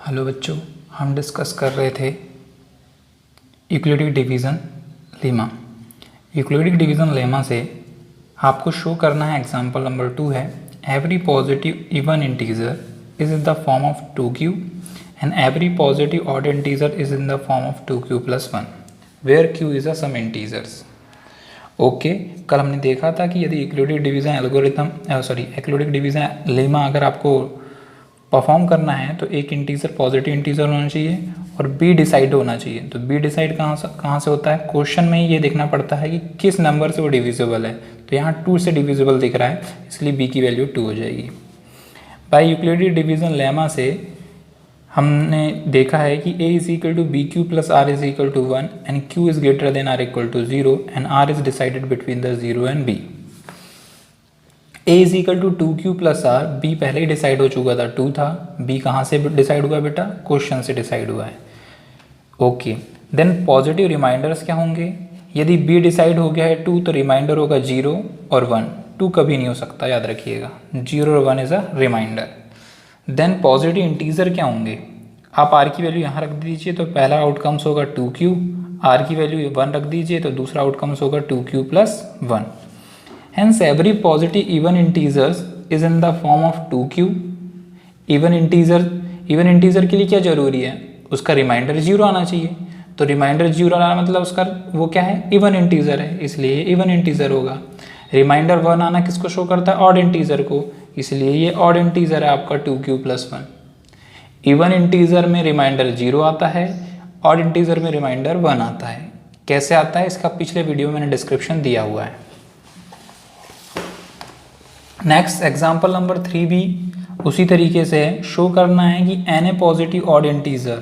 Hello बच्चों, हम discuss कर रहे थे Euclidic division lemma. Euclidic division lemma से आपको शो करना है, एग्जांपल नंबर 2 है, every positive even integer is in the form of 2q and every positive odd integer is in the form of 2q + 1 where q is a some integers. Okay, कल हमने देखा था कि यदि Euclidic division algorithm Euclidic division lemma अगर आपको perform करना है तो एक इंटीजर पॉजिटिव इंटीजर होना चाहिए और बी डिसाइड होना चाहिए। तो बी डिसाइड कहाँ से होता है? क्वेश्चन में ही ये देखना पड़ता है कि किस नंबर से वो डिविजिबल है। तो यहाँ 2 से डिविजिबल दिख रहा है, इसलिए बी की वैल्यू 2 हो जाएगी। बाय यूक्लिडिक डिवीज़न लेमा से हमने देखा है कि a is equal to B Q plus R is equal to 1 and q is greater than are equal to 0 and r is decided between the 0 and b। a is equal to 2q plus R, B पहले ही decide हो चुका था, 2 था। b कहाँ से decide हुआ बेटा? क्वेश्चन से डिसाइड हुआ है। ओके, देन पॉजिटिव रिमाइंडर्स क्या होंगे? यदि b डिसाइड हो गया है 2 तो रिमाइंडर होगा 0 और 1। 2 कभी नहीं हो सकता, याद रखिएगा। 0 और 1 is a reminder. Then positive integer क्या होंगे? आप r की वैल्यू यहाँ रख दीजिए तो पहला आउटकम्स होगा 2q, r की वैल्यू 1 रख दीजिए तो दूसरा आउटकम्स होगा 2q + 1। Hence every positive even integers is in the form of 2q। Even integer के लिए क्या जरूरी है? उसका रिमाइंडर 0 आना चाहिए। तो रिमाइंडर 0 आना मतलब उसका वो क्या है? इवन इंटीजर है, इसलिए ये इवन इंटीजर होगा। रिमाइंडर 1 आना किसको शो करता है? ऑड इंटीजर को, इसलिए ये ऑड इंटीजर है आपका 2q + 1। इवन इंटीजर में रिमाइंडर 0 आता है, ऑड इंटीजर में रिमाइंडर 1 आता है। कैसे आता है इसका पिछले वीडियो में मैंने डिस्क्रिप्शन दिया हुआ है। नेक्स्ट एग्जाम्पल नंबर 3 भी उसी तरीके से शो करना है कि any positive odd integer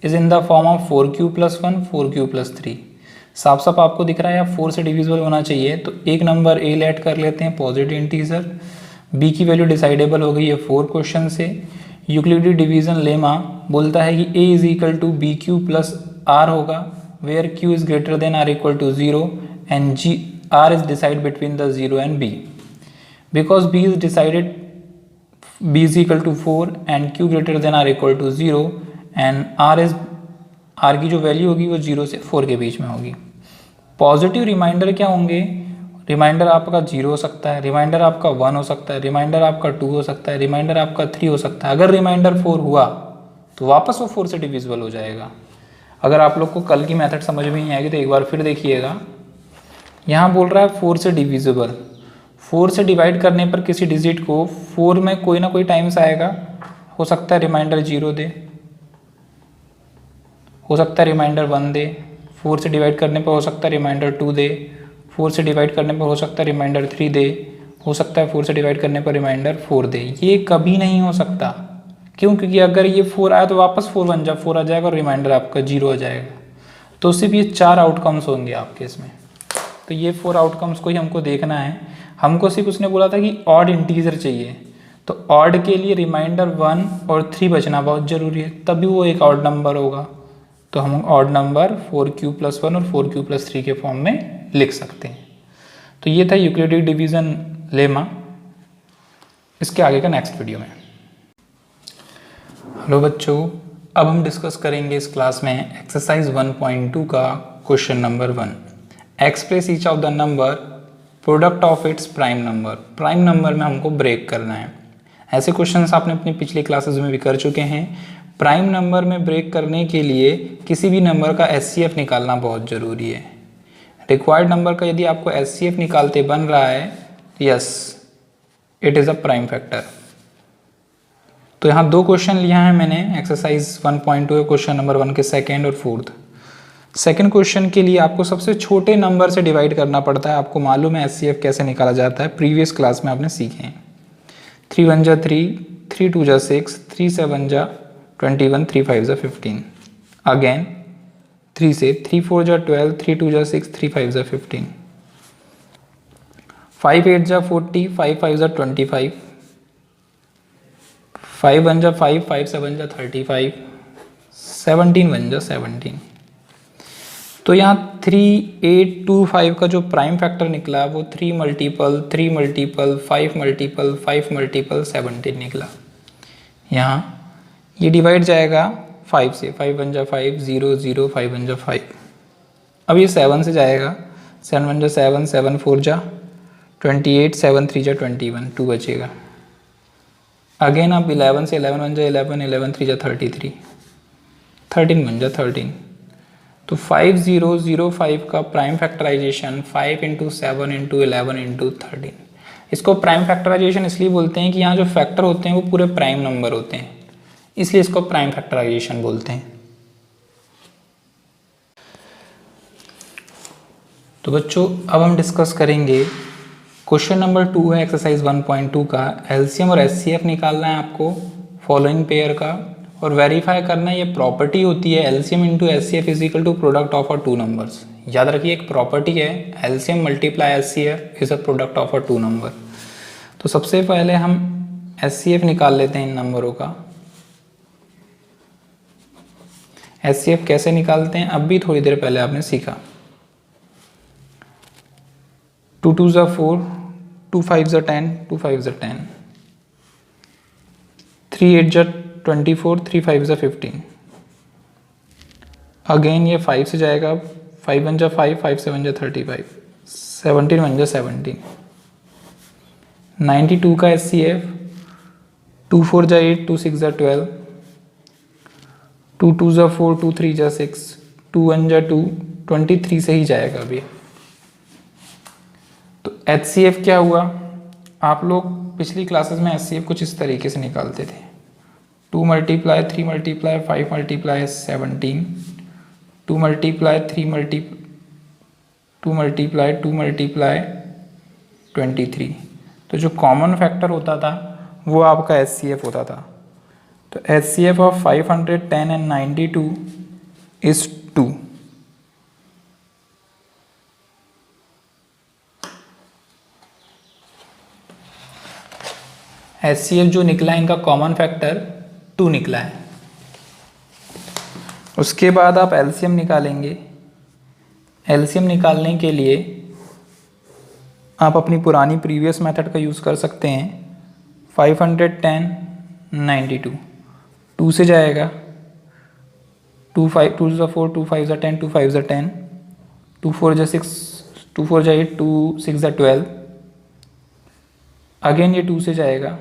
is in the form of 4q + 1 4q + 3। साफ साफ आपको दिख रहा है या 4 से डिविजिबल होना चाहिए, तो एक नंबर ए लेट कर लेते हैं पॉजिटिव इंटीजर। बी की वैल्यू डिसाइडेबल हो गई है 4 क्वेश्चन से। यूक्लिडिक डिवीजन लेमा बोलता है कि a is equal to B Q plus r होगा where q is greater than are equal to 0 and r is decide between the 0 and b। Because b is decided, b is equal to 4 and q greater than or equal to 0 and r की जो value होगी वो 0 से 4 के बीच में होगी। Positive reminder क्या होंगे? रिमाइंडर आपका 0 हो सकता है, रिमाइंडर आपका 1 हो सकता है, रिमाइंडर आपका 2 हो सकता है, रिमाइंडर आपका 3 हो सकता है। अगर रिमाइंडर 4 हुआ तो वापस वो 4 से डिविजिबल हो जाएगा। अगर आप लोग को कल की मेथड समझ में नहीं आएगी तो एक बार फिर देखिएगा। यहाँ बोल रहा है 4 से डिविजिबल। 4 से डिवाइड करने पर किसी डिजिट को 4 में कोई ना कोई टाइम्स आएगा। हो सकता है रिमाइंडर 0 दे, हो सकता है रिमाइंडर 1 दे। 4 से डिवाइड करने पर हो सकता है रिमाइंडर 2 दे। 4 से डिवाइड करने पर हो सकता है रिमाइंडर 3 दे। हो सकता है 4 से डिवाइड करने पर रिमाइंडर 4 दे। ये कभी नहीं हो सकता। क्यों? क्योंकि अगर ये 4 आया तो वापस 4 आ जाएगा और रिमाइंडर आपका 0 हो जाएगा। तो सिर्फ ये 4 आउटकम्स होंगे आपके इसमें। तो ये 4 आउटकम्स को ही हमको देखना है। हमको सिर्फ उसने बोला था कि ऑड इंटीजर चाहिए, तो ऑड के लिए रिमाइंडर 1 और 3 बचना बहुत ज़रूरी है, तभी वो एक ऑड नंबर होगा। तो हम ऑड नंबर 4q + 1 और 4q + 3 के फॉर्म में लिख सकते हैं। तो ये था यूक्लिडिक डिवीज़न लेमा। इसके आगे का नेक्स्ट वीडियो में। हेलो बच्चों, अब हम डिस्कस करेंगे इस क्लास में एक्सरसाइज 1.2 का question number 1। Express each of the number product of its prime number. Prime number में हमको ब्रेक करना है। ऐसे क्वेश्चंस आपने अपनी पिछली क्लासेस में भी कर चुके हैं। प्राइम नंबर में ब्रेक करने के लिए किसी भी नंबर का एचसीएफ निकालना बहुत ज़रूरी है। रिक्वायर्ड नंबर का यदि आपको एचसीएफ निकालते बन रहा है, yes it is a prime factor. तो यहाँ 2 क्वेश्चन लिया है मैंने एक्सरसाइज 1.2 क्वेश्चन नंबर 1 के सेकेंड और फोर्थ। सेकेंड क्वेश्चन के लिए आपको सबसे छोटे नंबर से डिवाइड करना पड़ता है। आपको मालूम है एचसीएफ कैसे निकाला जाता है, प्रीवियस क्लास में आपने सीखे हैं। 3 1 जा 3, 3 2 जा 6, 3 7 जा 21, 3 5 जा 15। अगेन 3 से 3 4 जा 12, 3 2 जा 6, 3 5 जा 15। 5 8 जा 40, 5 5 जा 25, 5 1 जा 5, 5 7 जा 35, 17 1 जा 17। तो यहाँ 3 8 2 5 का जो प्राइम फैक्टर निकला वो 3 मल्टीपल 3 मल्टीपल 5 मल्टीपल 5 मल्टीपल 17 निकला। यहाँ ये डिवाइड जाएगा 5 से, 5 1 जा 5, 0 0, 5 1 जा 5। अब ये 7 से जाएगा, 7 1 जा 7, 7 4 जा 28, 7 3 जा 21, 2 बचेगा। अगेन आप 11 से, 11 1 जा 11, 11 3 जा 33, 13 1 जा 13। तो 5005 का prime factorisation 5 into 7 into 11 into 13। इसको प्राइम फैक्टराइजेशन इसलिए बोलते हैं कि यहाँ जो फैक्टर होते हैं वो पूरे प्राइम नंबर होते हैं, इसलिए इसको प्राइम फैक्टराइजेशन बोलते हैं। तो बच्चों अब हम डिस्कस करेंगे क्वेश्चन नंबर 2 है एक्सरसाइज 1.2 का। एलसीएम और एचसीएफ निकालना है आपको फॉलोइंग पेयर का, और वेरीफाई करना है ये प्रॉपर्टी होती है LCM into HCF is equal to product of a two numbers. याद रखिए एक प्रॉपर्टी है LCM multiply HCF is a product of a two number. तो सबसे पहले हम एचसीएफ निकाल लेते हैं इन नंबरों का। एचसीएफ कैसे निकालते हैं अब भी थोड़ी देर पहले आपने सीखा। 2 2 जा 4, 2 5 जा 10, 2 5 जा 10, 3 8 जा 24, 3 5 जा 15। अगेन ये 5 से जाएगा, 5 1 जा 5, 5 7 जा 35, 17 1 जा 17। 92 का एचसीएफ 2 4 जा 8, 2 6 जा 12, 2 2 जा 4, 2 3 जा 6, 2 1 जा 2, 23 से ही जाएगा अभी। तो एचसीएफ क्या हुआ, आप लोग पिछली क्लासेस में एचसीएफ कुछ इस तरीके से निकालते थे। 2 multiply 3 multiply 5 multiply 17, 2 multiply 3 multiply 2 multiply 23। तो जो कॉमन फैक्टर होता था वो आपका एचसीएफ होता था। तो HCF of 510 and 92 is 2। HCF जो निकला इनका कॉमन फैक्टर 2 निकला है। उसके बाद आप एलसीएम निकालेंगे। एलसीएम निकालने के लिए आप अपनी पुरानी प्रीवियस मेथड का यूज़ कर सकते हैं। 510 92, 2 से जाएगा, 2 5 2 जा 4, 2 5 जा 10, 2 5 जा 10, 2 4 जा 6, 2 4 जा 8, 2 6 जा 12। अगेन ये 2 से जाएगा,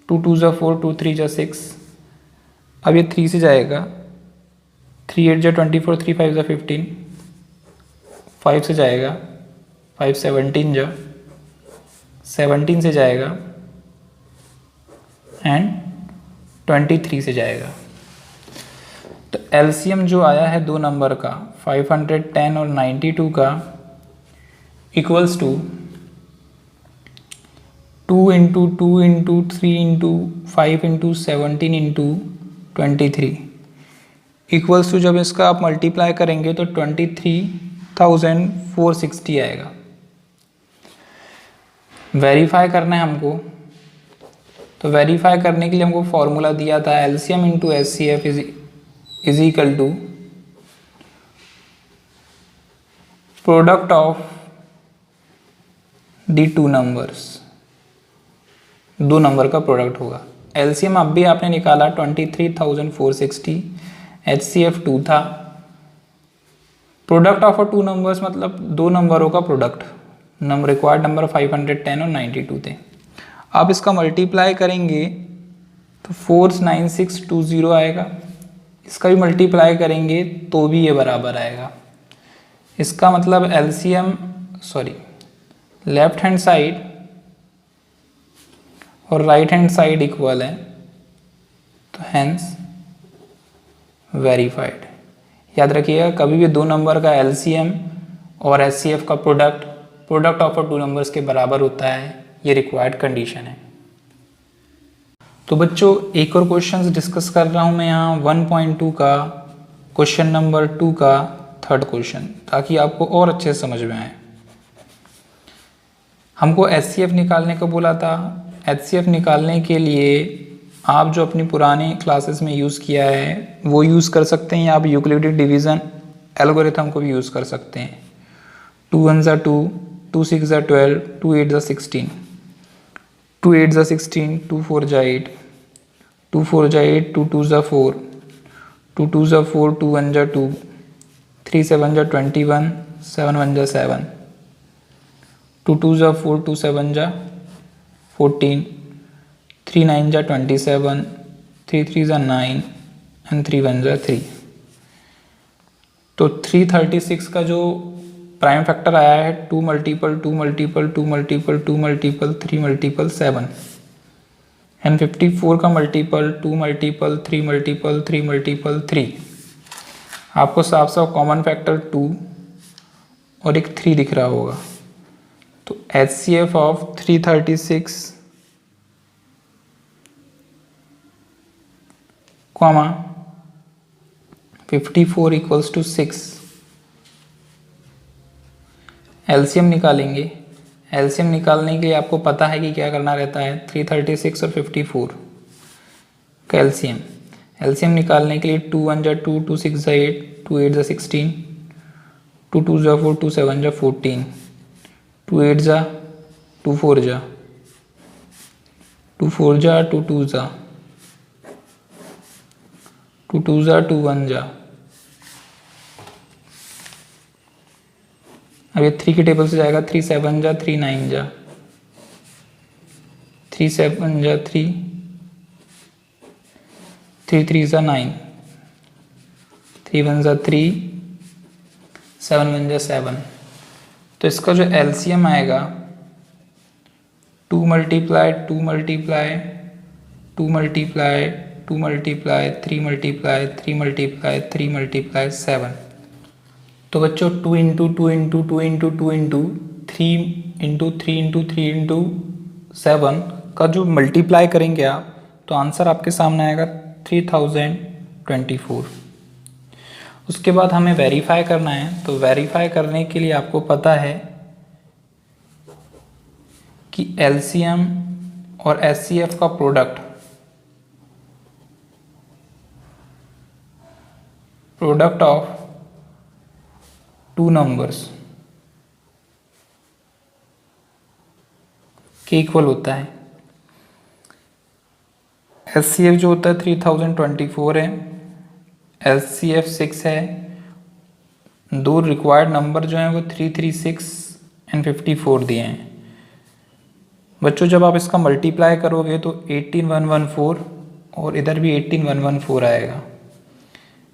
2 2 जा 4, 2 3 जा 6। अब ये 3 से जाएगा, 3 8 जा 24, 3 5 जा 15। 5 से जाएगा, 5 17 जा 17 से जाएगा एंड 23 से जाएगा। तो एलसीएम जो आया है दो नंबर का 510 और 92 का equals to 2 into 2 into 3 into 5 into 17 into 23 equals to, जब इसका आप मल्टीप्लाई करेंगे तो 23,460 आएगा। वेरीफाई करना है हमको, तो वेरीफाई करने के लिए हमको फॉर्मूला दिया था LCM into HCF is equal to product of the two numbers. दो नंबर का प्रोडक्ट होगा। एलसीएम अब भी आपने निकाला 23,460, एचसीएफ 2 था। प्रोडक्ट ऑफ टू नंबर्स मतलब दो नंबरों का प्रोडक्ट। नंबर रिक्वायर्ड नंबर 510 और 92 थे। आप इसका मल्टीप्लाई करेंगे तो 49620 आएगा। इसका भी मल्टीप्लाई करेंगे तो भी ये बराबर आएगा। इसका मतलब एलसीएम लेफ्ट हैंड साइड और राइट हैंड साइड इक्वल है, तो हैंस वेरीफाइड। याद रखिएगा कभी भी दो नंबर का एलसीएम और एचसीएफ का प्रोडक्ट ऑफ टू नंबर्स के बराबर होता है, ये रिक्वायर्ड कंडीशन है। तो बच्चों एक और क्वेश्चंस डिस्कस कर रहा हूँ मैं यहाँ 1.2 का क्वेश्चन नंबर 2 का थर्ड क्वेश्चन, ताकि आपको और अच्छे से समझ में आए। हमको एचसीएफ निकालने को बोला था। एचसीएफ निकालने के लिए आप जो अपनी पुरानी क्लासेस में यूज़ किया है वो यूज़ कर सकते हैं, या आप यूक्लिडिक डिवीज़न एल्गोरिथम को भी यूज़ कर सकते हैं। 2 1 जा 2, 2 6 जा 12, 2 8 जा 16, 2 8 जा 16, 2 4 जा 8, 2 4 जा 8, 2 2 जा 4, 2 2 जा 4, 2 1 जा 2, 3 7 जा 21, 7 1 जा 7, 2 2 जा 4, 2 7 जा 14, 3 9 जा 27, 3 3 जा 9 एंड 3 1 जा 3। तो 336 का जो प्राइम फैक्टर आया है 2 multiple 2 multiple 2 multiple 2 multiple 3 multiple 7 and 54 का मल्टीपल 2 मल्टीपल 3 मल्टीपल 3 मल्टीपल 3। आपको साफ साफ कॉमन फैक्टर 2 और एक 3 दिख रहा होगा। तो HCF of 336 comma 54 equals to 6। LCM निकालेंगे। एलसीएम निकालने के लिए आपको पता है कि क्या करना रहता है, 336 और 54 का एलसीएम। एलसीएम निकालने के लिए 2 1 जा 2, 2 6 जा 8, 2 8 जा 16, 2 2 जा 4, 2 7 जा 14, 2 8 जा 2 4 जा 2 4 जा 2 2 जा 2 2 जा 2 1 जा। अब ये 3 के टेबल से जाएगा, 3 7 जा 3 9 जा 3 7 जा 3, 3 3 जा 9, 3 1 जा 3, 7 1 जा 7। तो इसका जो एलसीएम आएगा 2 multiply 2 multiply 2 multiply 2 multiply 3 multiply 3 multiply 3 multiply 7। तो बच्चों 2 into 2 into 2 into 2 into 3 into 3 into 3 into 7 का जो मल्टीप्लाई करेंगे आप, तो आंसर आपके सामने आएगा 3024। उसके बाद हमें वेरीफाई करना है। तो वेरीफाई करने के लिए आपको पता है कि एलसीएम और एचसीएफ का प्रोडक्ट ऑफ 2 नंबर्स के इक्वल होता है। एचसीएफ जो होता है 3024 है, एचसीएफ 6 है। दो रिक्वायर्ड नंबर जो हैं वो 336 एंड 54 दिए हैं। बच्चों जब आप इसका मल्टीप्लाई करोगे तो 18114 और इधर भी 18114 आएगा।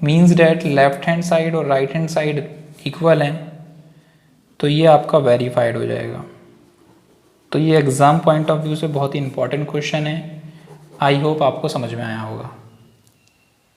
Means that left hand side और राइट हैंड साइड इक्वल हैं, तो ये आपका वेरीफाइड हो जाएगा। तो ये एग्ज़ाम पॉइंट ऑफ व्यू से बहुत ही इंपॉर्टेंट क्वेश्चन है। आई होप आपको समझ में आया होगा।